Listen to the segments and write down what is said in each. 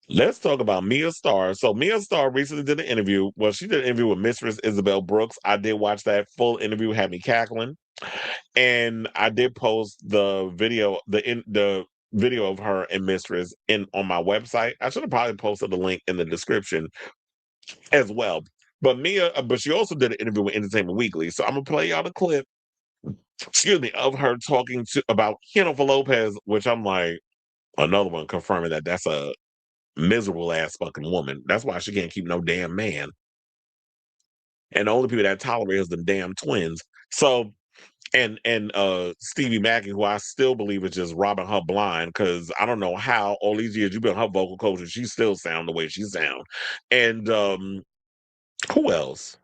Let's talk about Mia Starr. So Mia Starr recently did an interview. Well, she did an interview with Mistress Isabel Brooks. I did watch that full interview, had me cackling. And I did post the video of her and Mistress in on my website. I should have probably posted the link in the description as well. But she also did an interview with Entertainment Weekly. So I'm gonna play y'all the clip, excuse me, of her talking about Jennifer Lopez, which I'm like, another one confirming that that's a miserable ass fucking woman. That's why she can't keep no damn man. And the only people that tolerate is the damn twins. So and Stevie Mackey, who I still believe is just robbing her blind, because I don't know how all these years you've been her vocal coach and she still sound the way she sound. And who else?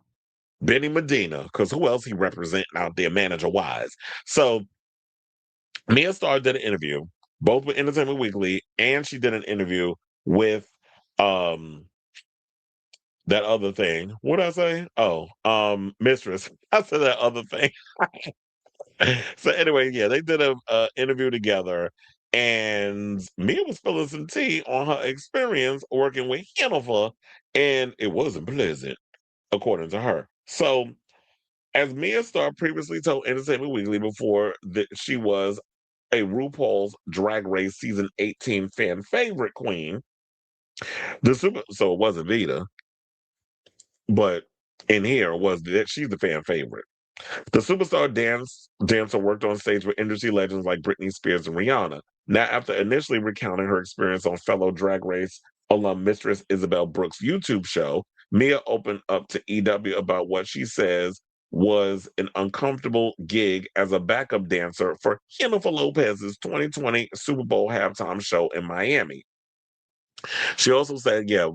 Benny Medina, because who else he representing out there manager wise? So Mia Starr did an interview, both with Entertainment Weekly, and she did an interview with um that other thing. What did I say? Oh, Mistress. I said that other thing. So anyway, yeah, they did a interview together, and Mia was spilling some tea on her experience working with Jennifer, and it wasn't pleasant, according to her. So, as Mia Starr previously told Entertainment Weekly before that she was a RuPaul's Drag Race season 18 fan favorite queen, so it wasn't Vita, but in here was that she's the fan favorite. The superstar dancer worked on stage with industry legends like Britney Spears and Rihanna. Now, after initially recounting her experience on fellow Drag Race alum Mistress Isabel Brooks' YouTube show, Mia opened up to EW about what she says was an uncomfortable gig as a backup dancer for Jennifer Lopez's 2020 Super Bowl halftime show in Miami. She also said, yeah,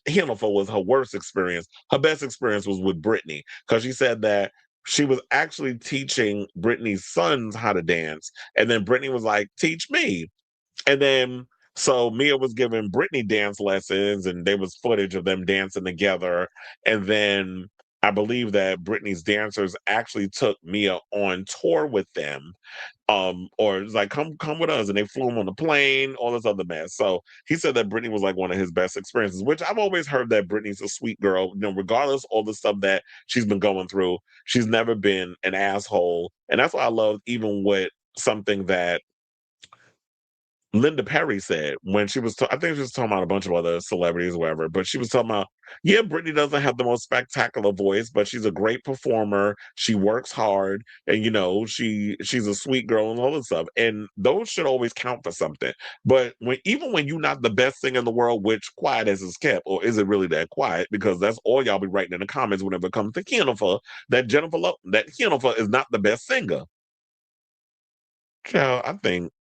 Jennifer was her worst experience. Her best experience was with Britney, because she said that she was actually teaching Britney's sons how to dance. And then Britney was like, teach me. And then so Mia was giving Britney dance lessons, and there was footage of them dancing together. And then I believe that Britney's dancers actually took Mia on tour with them, or it's like come with us, and they flew him on the plane, all this other mess. So he said that Britney was like one of his best experiences, which I've always heard that Britney's a sweet girl. Regardless of all the stuff that she's been going through, she's never been an asshole, and that's why I love even with something that Linda Perry said when she was, I think she was talking about a bunch of other celebrities or whatever, but she was talking about, yeah, Britney doesn't have the most spectacular voice, but she's a great performer. She works hard, and she's a sweet girl and all this stuff. And those should always count for something. But even when you're not the best singer in the world, which quiet as is kept, or is it really that quiet? Because that's all y'all be writing in the comments whenever it comes to Jennifer, that Jennifer is not the best singer. Child, I think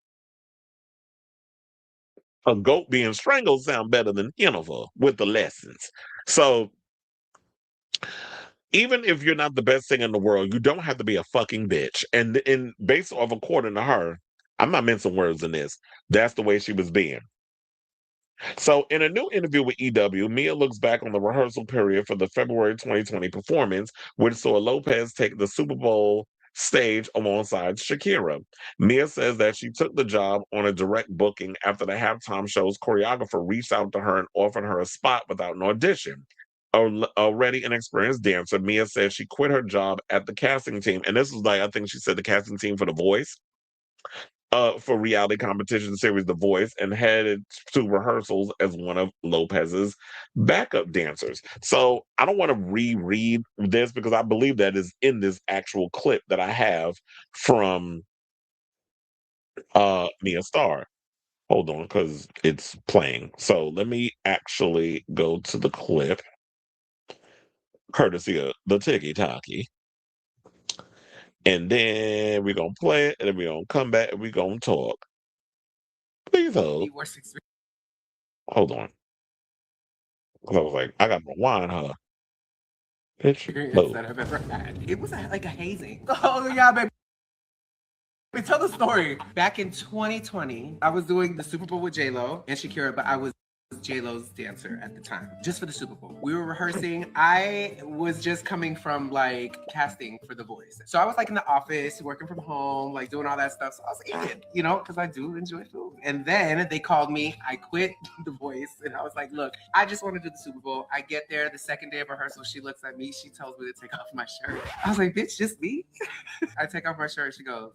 a goat being strangled sound better than Jennifer with the lessons. So even if you're not the best singer in the world, you don't have to be a fucking bitch. And based off according to her, I'm not mincing words in this. That's the way she was being. So in a new interview with EW, Mia looks back on the rehearsal period for the February 2020 performance, which saw Lopez take the Super Bowl stage alongside Shakira. Mia says that she took the job on a direct booking after the halftime show's choreographer reached out to her and offered her a spot without an audition. Already an experienced dancer, Mia said she quit her job at the casting team. And this was like, I think she said the casting team for The Voice, for reality competition series The Voice, and headed to rehearsals as one of Lopez's backup dancers. So I don't want to reread this because I believe that is in this actual clip that I have from Mia Starr. Hold on, because it's playing. So let me actually go to the clip, courtesy of the Tiki Talkie. And then we're gonna play it, and then we're gonna come back and we're gonna talk. Please hold. Hold on. Because I was like, I got to rewind her. Bitch. Experience Move. that I've ever had. It was like a hazing. Oh yeah, baby. Tell the story. Back in 2020, I was doing the Super Bowl with J Lo and Shakira, but I was J-Lo's dancer at the time, just for the Super Bowl. We were rehearsing. I was just coming from like casting for The Voice. So I was like in the office, working from home, like doing all that stuff. So I was eating, because I do enjoy food. And then they called me. I quit The Voice and I was like, look, I just want to do the Super Bowl. I get there the second day of rehearsal. She looks at me. She tells me to take off my shirt. I was like, bitch, just me? I take off my shirt. She goes,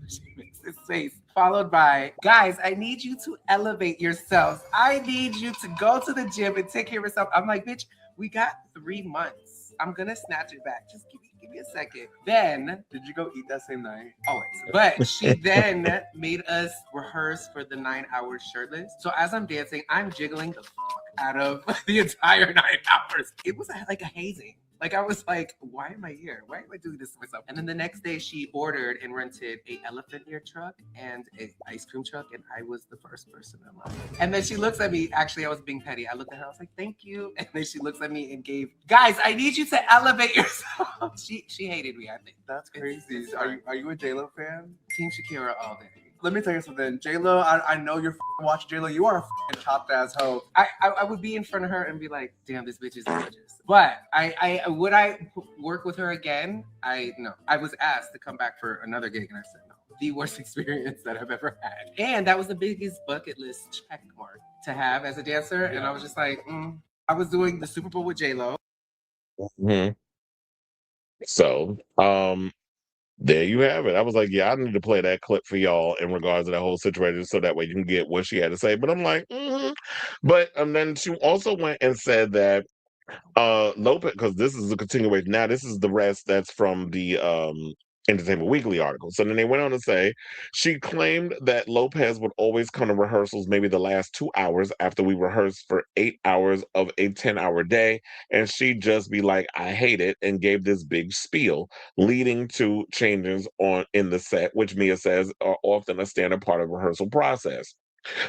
she makes this face, followed by, guys, I need you to elevate yourselves. I need you to go to the gym and take care of yourself. I'm like, bitch, we got 3 months. I'm gonna snatch it back. Just give me a second. Then, did you go eat that same night? Always. But she then made us rehearse for the 9 hours shirtless. So as I'm dancing, I'm jiggling the fuck out of the entire 9 hours. It was like a hazing. Like I was like, why am I here? Why am I doing this to myself? And then the next day she ordered and rented a elephant ear truck and a ice cream truck, and I was the first person in line. And then she looks at me. Actually, I was being petty. I looked at her. I was like, thank you. And then she looks at me and gave, guys, I need you to elevate yourself. She hated me. I think that's crazy. It's are you a J-Lo fan? Team Shakira all day. Let me tell you something, J-Lo. I know you're watching J-Lo. You are a chopped ass hoe. I would be in front of her and be like, damn, this bitch is gorgeous. But I would I work with her again? No. I was asked to come back for another gig and I said no. The worst experience that I've ever had. And that was the biggest bucket list check mark to have as a dancer. Yeah. And I was just like, I was doing the Super Bowl with J-Lo. Mm-hmm. So, there you have it. I was like, yeah, I need to play that clip for y'all in regards to that whole situation so that way you can get what she had to say. But I'm like, But then she also went and said that Lopez, because this is a continuation. Now, this is the rest that's from the Entertainment Weekly article. So then they went on to say she claimed that Lopez would always come to rehearsals maybe the last 2 hours after we rehearsed for 8 hours of a 10-hour day. And she'd just be like, I hate it, and gave this big spiel, leading to changes in the set, which Mia says are often a standard part of the rehearsal process.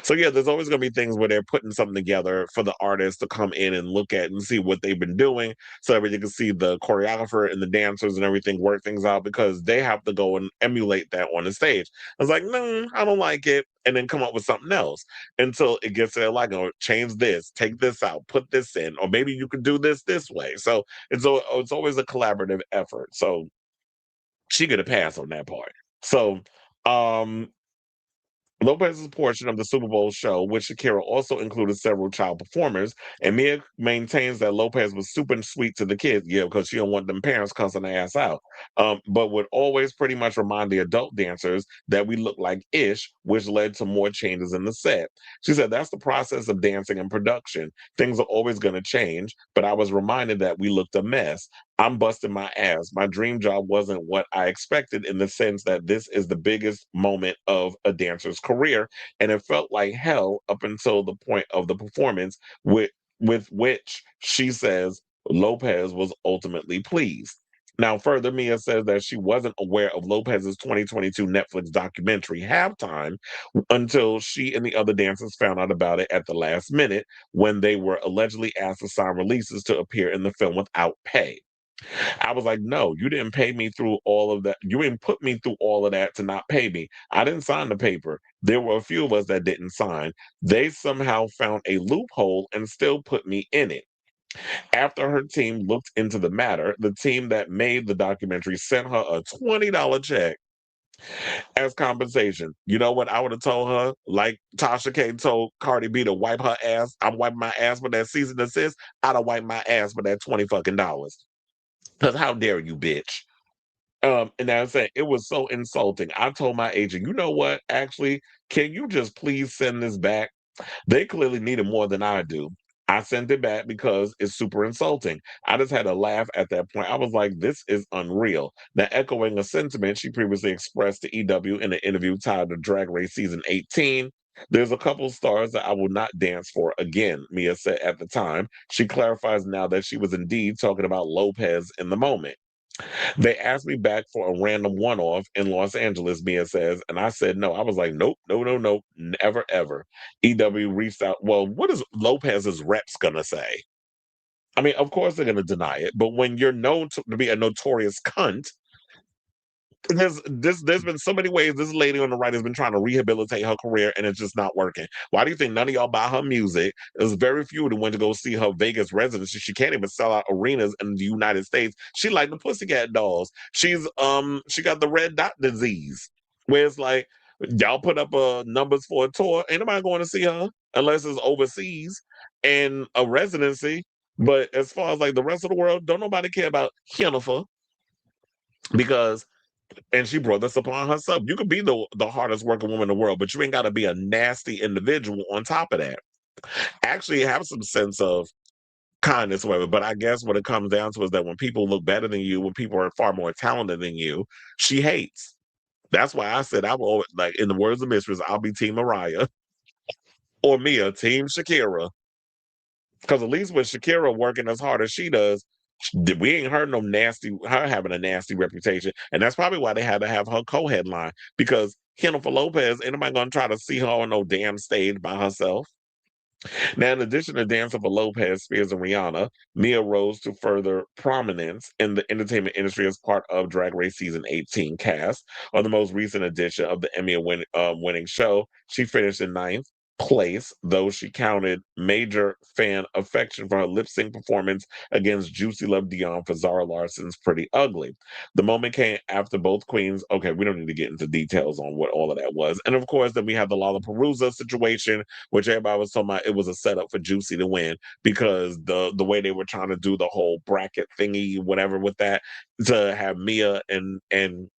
So yeah, there's always going to be things where they're putting something together for the artists to come in and look at and see what they've been doing, so that you can see the choreographer and the dancers and everything work things out, because they have to go and emulate that on the stage. I was like, no, I don't like it, and then come up with something else until it gets to their like, oh, change this, take this out, put this in, or maybe you could do this way. So it's always a collaborative effort. So she get a pass on that part. So um Lopez's portion of the Super Bowl show, which Shakira also included several child performers, and Mia maintains that Lopez was super sweet to the kids, yeah, because she don't want them parents cussing their ass out, but would always pretty much remind the adult dancers that we look like ish, which led to more changes in the set. She said that's the process of dancing and production. Things are always going to change, but I was reminded that we looked a mess. I'm busting my ass. My dream job wasn't what I expected, in the sense that this is the biggest moment of a dancer's career. And it felt like hell up until the point of the performance, with which she says Lopez was ultimately pleased. Now, further, Mia says that she wasn't aware of Lopez's 2022 Netflix documentary Halftime until she and the other dancers found out about it at the last minute, when they were allegedly asked to sign releases to appear in the film without pay. I was like, no, you didn't pay me through all of that. You didn't put me through all of that to not pay me. I didn't sign the paper. There were a few of us that didn't sign. They somehow found a loophole and still put me in it. After her team looked into the matter, the team that made the documentary sent her a $20 check as compensation. You know what I would have told her? Like Tasha K told Cardi B to wipe her ass. I'm wiping my ass for that season assist. I'd have wiped my ass for that 20 fucking dollars. Because how dare you, bitch? And I was saying, it was so insulting. I told my agent, you know what? Actually, can you just please send this back? They clearly need it more than I do. I sent it back because it's super insulting. I just had a laugh at that point. I was like, this is unreal. Now, echoing a sentiment she previously expressed to EW in an interview tied to Drag Race Season 18, there's a couple stars that I will not dance for again, Mia said at the time. She clarifies now that she was indeed talking about Lopez in the moment. They asked me back for a random one off in Los Angeles, Mia says, and I said no. I was like, nope, no, no, no, never, ever. EW reached out. Well, what is Lopez's reps going to say? I mean, of course they're going to deny it, but when you're known to be a notorious cunt, There's been so many ways this lady on the right has been trying to rehabilitate her career, and it's just not working. Why do you think none of y'all buy her music? There's very few that went to go see her Vegas residency. She can't even sell out arenas in the United States. She like the Pussycat Dolls. She got the red dot disease, where it's like y'all put up numbers for a tour. Ain't nobody going to see her unless it's overseas and a residency. But as far as like the rest of the world, don't nobody care about Jennifer because and she brought this upon herself. You could be the hardest working woman in the world, but you ain't got to be a nasty individual on top of that. Actually, have some sense of kindness, whatever. But I guess what it comes down to is that when people look better than you, when people are far more talented than you, she hates. That's why I said I will always, like in the words of Mistress, I'll be Team Mariah or Mia, Team Shakira. Because at least with Shakira working as hard as she does, we ain't heard her having a nasty reputation. And that's probably why they had to have her co-headline. Because Jennifer Lopez, ain't nobody gonna try to see her on no damn stage by herself. Now, in addition to dancing for Lopez, Spears, and Rihanna, Mia rose to further prominence in the entertainment industry as part of Drag Race Season 18 cast. On the most recent edition of the Emmy winning show, she finished in ninth place, though she counted major fan affection for her lip sync performance against Juicy Love Dion for Zara Larson's Pretty Ugly. The moment came after both queens. Okay, we don't need to get into details on what all of that was. And of course, then we have the Lollapalooza situation, which everybody was talking about. It was a setup for Juicy to win because the way they were trying to do the whole bracket thingy, whatever, with that, to have Mia and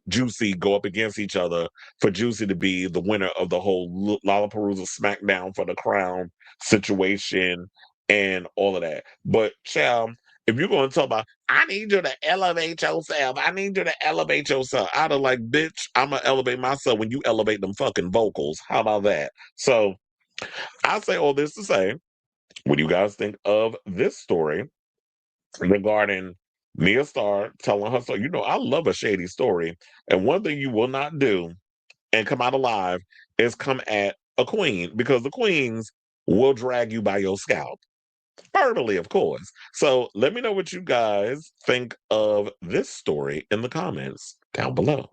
Juicy go up against each other for Juicy to be the winner of the whole Lollapalooza SmackDown for the Crown situation and all of that. But child, if you're going to talk about, I need you to elevate yourself. I need you to elevate yourself. I'd have like, bitch, I'm gonna elevate myself when you elevate them fucking vocals. How about that? So I say all this to say, what do you guys think of this story regarding Mia Starr telling her so? You know, I love a shady story. And one thing you will not do and come out alive is come at a queen because the queens will drag you by your scalp. Verbally, of course. So let me know what you guys think of this story in the comments down below.